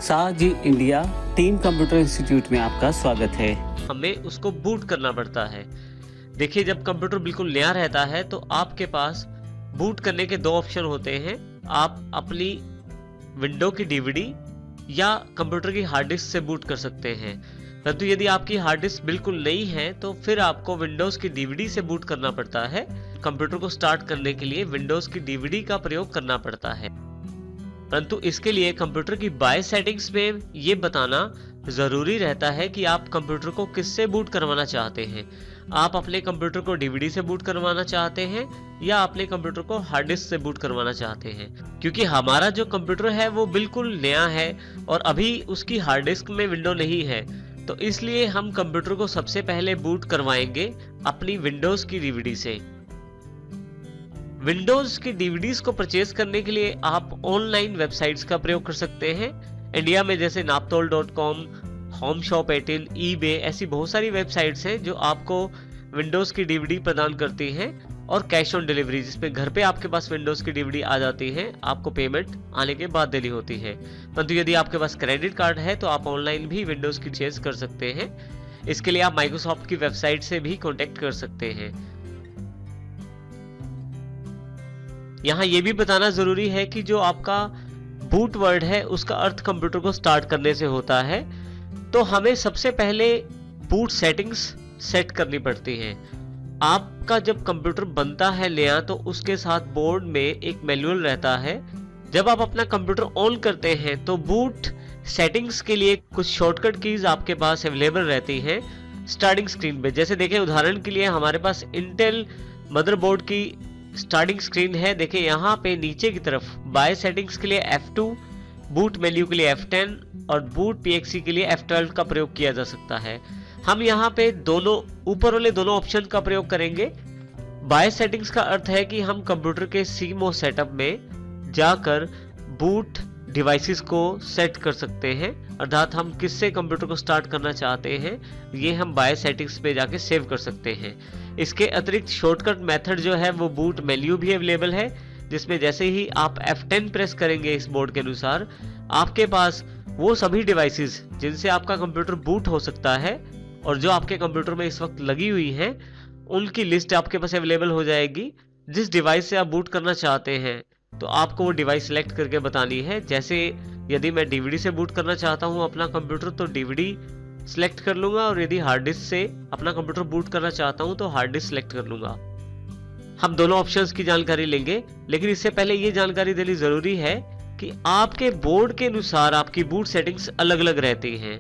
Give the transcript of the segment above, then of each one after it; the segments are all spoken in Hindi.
साजी इंडिया टीम कंप्यूटर इंस्टीट्यूट में आपका स्वागत है। हमें उसको बूट करना पड़ता है। देखिए, जब कंप्यूटर बिल्कुल नया रहता है तो आपके पास बूट करने के दो ऑप्शन होते हैं। आप अपनी विंडो की डीवीडी या कंप्यूटर की हार्ड डिस्क से बूट कर सकते हैं, परंतु यदि आपकी हार्ड डिस्क बिल्कुल नई है तो फिर आपको विंडोज़ की डीवीडी से बूट करना पड़ता है। कंप्यूटर को स्टार्ट करने के लिए विंडोज़ की डीवीडी का प्रयोग करना पड़ता है, परंतु इसके लिए कंप्यूटर की बाय सेटिंग्स में ये बताना ज़रूरी रहता है कि आप कंप्यूटर को किससे बूट करवाना चाहते हैं। आप अपने कंप्यूटर को डीवीडी से बूट करवाना चाहते हैं या अपने कंप्यूटर को हार्ड डिस्क से बूट करवाना चाहते हैं, क्योंकि हमारा जो कंप्यूटर है वो बिल्कुल नया है और अभी उसकी हार्ड डिस्क में विंडो नहीं है, तो इसलिए हम कंप्यूटर को सबसे पहले बूट करवाएंगे अपनी विंडोज़ की डीवीडी से। विंडोज़ की डीवीडीज को परचेज करने के लिए आप ऑनलाइन वेबसाइट्स का प्रयोग कर सकते हैं। इंडिया में जैसे naptol.com, होम शॉप 18, eBay ऐसी बहुत सारी वेबसाइट्स हैं जो आपको विंडोज़ की डीवीडी प्रदान करती हैं और कैश ऑन डिलीवरी, जिसमें घर पे आपके पास विंडोज़ की डीवीडी आ जाती है, आपको पेमेंट आने के बाद देनी होती है। परंतु यदि आपके पास क्रेडिट कार्ड है तो आप ऑनलाइन भी विंडोज़ की परचेज कर सकते हैं। इसके लिए आप माइक्रोसॉफ्ट की वेबसाइट से भी कॉन्टेक्ट कर सकते हैं। यहाँ ये भी बताना जरूरी है कि जो आपका बूट वर्ड है उसका अर्थ कंप्यूटर को स्टार्ट करने से होता है, तो हमें सबसे पहले बूट सेटिंग्स सेट करनी पड़ती हैं। आपका जब कंप्यूटर बनता है नया तो उसके साथ बोर्ड में एक मैनुअल रहता है। जब आप अपना कंप्यूटर ऑन करते हैं तो बूट सेटिंग्स के लिए कुछ शॉर्टकट कीज आपके पास अवेलेबल रहती हैं स्टार्टिंग स्क्रीन पे। जैसे देखें, उदाहरण के लिए हमारे पास इंटेल मदरबोर्ड की स्टार्टिंग स्क्रीन है। देखिए यहाँ पे नीचे की तरफ बाय सेटिंग्स के लिए F2, बूट मेन्यू के लिए F10 और बूट PXE के लिए F12 का प्रयोग किया जा सकता है। हम यहाँ पे दोनों ऊपर वाले दोनों ऑप्शन का प्रयोग करेंगे। बाय सेटिंग्स का अर्थ है कि हम कंप्यूटर के CMOS सेटअप में जाकर बूट डिवाइसेस को सेट कर सकते हैं, अर्थात हम किससे कंप्यूटर को स्टार्ट करना चाहते हैं ये हम बाय सेटिंग्स पे जाके सेव कर सकते हैं। इसके अतिरिक्त शॉर्टकट मेथड जो है वो बूट मेन्यू भी अवेलेबल है, जिसमें जैसे ही आप F10 प्रेस करेंगे इस बोर्ड के अनुसार आपके पास वो सभी डिवाइसेस जिनसे आपका कंप्यूटर बूट हो सकता है और जो आपके कंप्यूटर में इस वक्त लगी हुई हैं उनकी लिस्ट आपके पास अवेलेबल हो जाएगी। जिस डिवाइस से आप बूट करना चाहते हैं तो आपको वो डिवाइस सेलेक्ट करके बतानी है। जैसे यदि मैं डीवीडी से बूट करना चाहता हूँ अपना कंप्यूटर तो डीवीडी सिलेक्ट कर लूंगा, और यदि हार्ड डिस्क से अपना कंप्यूटर बूट करना चाहता हूं तो हार्ड डिस्क सिलेक्ट कर लूंगा। हम दोनों ऑप्शंस की जानकारी लेंगे, लेकिन इससे पहले ये जानकारी देनी जरूरी है कि आपके बोर्ड के अनुसार आपकी बूट सेटिंग्स अलग अलग रहती हैं।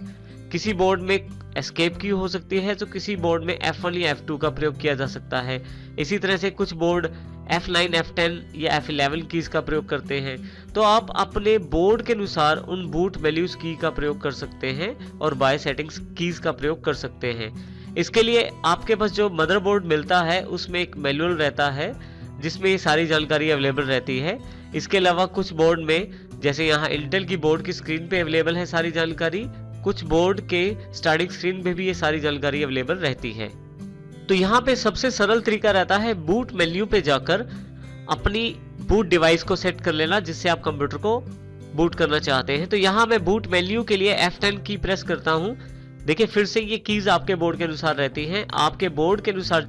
किसी बोर्ड में एस्केप की हो सकती है तो किसी बोर्ड में F1 या F2 का प्रयोग किया जा सकता है। इसी तरह से कुछ बोर्ड F9, F10 या F11 कीज का प्रयोग करते हैं। तो आप अपने बोर्ड के अनुसार उन बूट वैल्यूज की का प्रयोग कर सकते हैं और बाय सेटिंग्स कीज का प्रयोग कर सकते हैं। इसके लिए आपके पास जो मदरबोर्ड मिलता है उसमें एक मैनुअल रहता है जिसमें ये सारी जानकारी अवेलेबल रहती है। इसके अलावा कुछ बोर्ड में, जैसे यहाँ इंटेल की बोर्ड की स्क्रीन पे अवेलेबल है सारी जानकारी, कुछ बोर्ड के स्टार्टिंग स्क्रीन पे भी ये सारी जानकारी अवेलेबल रहती है। तो यहाँ पे सबसे सरल तरीका रहता है बूट मेन्यू पे जाकर अपनी बूट डिवाइस को सेट कर लेना जिससे आप कंप्यूटर को बूट करना चाहते हैं। तो यहाँ मैं बूट मेन्यू के लिए F10 की प्रेस करता हूँ। देखिए, फिर से ये कीज आपके बोर्ड के अनुसार रहती हैं। आपके बोर्ड के अनुसार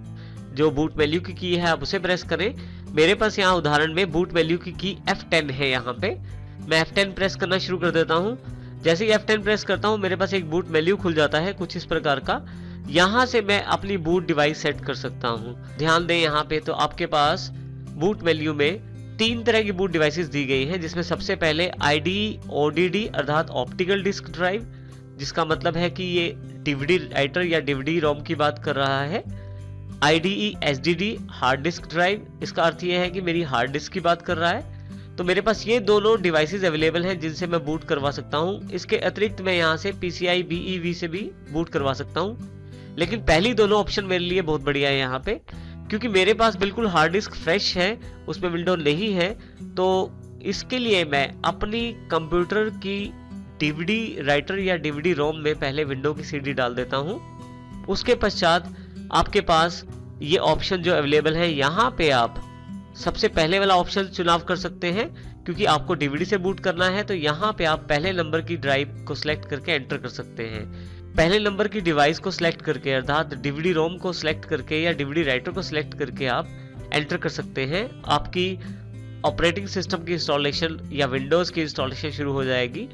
जो बूट मेन्यू की की है आप उसे प्रेस करें। मेरे पास यहाँ उदाहरण में बूट मेन्यू की F10 है। यहाँ पे मैं F10 प्रेस करना शुरू कर देता हूँ। जैसे ही F10 प्रेस करता हूँ मेरे पास एक बूट मेन्यू खुल जाता है कुछ इस प्रकार का। यहाँ से मैं अपनी बूट डिवाइस सेट कर सकता हूँ। ध्यान दें, यहाँ पे तो आपके पास बूट मेन्यू में 3 तरह की बूट डिवाइसेस दी गई हैं, जिसमें सबसे पहले IDE ODD अर्थात ऑप्टिकल डिस्क ड्राइव, जिसका मतलब है कि ये डीवीडी राइटर या डीवीडी रोम की बात कर रहा है। IDE SDD hard disk drive, इसका अर्थ ये है कि मेरी हार्ड डिस्क की बात कर रहा है। तो मेरे पास ये दोनों डिवाइसेस अवेलेबल हैं जिनसे मैं बूट करवा सकता हूँ। इसके अतिरिक्त मैं यहाँ से PCI BEV से भी बूट करवा सकता हूँ, लेकिन पहली दोनों ऑप्शन मेरे लिए बहुत बढ़िया है यहाँ पे, क्योंकि मेरे पास बिल्कुल हार्ड डिस्क फ्रेश है, उसमें विंडो नहीं है। तो इसके लिए मैं अपनी कंप्यूटर की डीवीडी राइटर या डीवीडी रोम में पहले विंडो की CD डाल देता हूँ। उसके पश्चात आपके पास ये ऑप्शन जो अवेलेबल है, यहाँ पे आप सबसे पहले वाला ऑप्शन चुनाव कर सकते हैं क्योंकि आपको डीवीडी से बूट करना है तो यहाँ पे आप पहले नंबर की ड्राइव को सिलेक्ट करके एंटर कर सकते हैं। पहले नंबर की डिवाइस को सिलेक्ट करके अर्थात डीवीडी रोम को सिलेक्ट करके या डीवीडी राइटर को सिलेक्ट करके आप एंटर कर सकते हैं। आपकी ऑपरेटिंग सिस्टम की इंस्टॉलेशन या विंडोज़ की इंस्टॉलेशन शुरू हो जाएगी।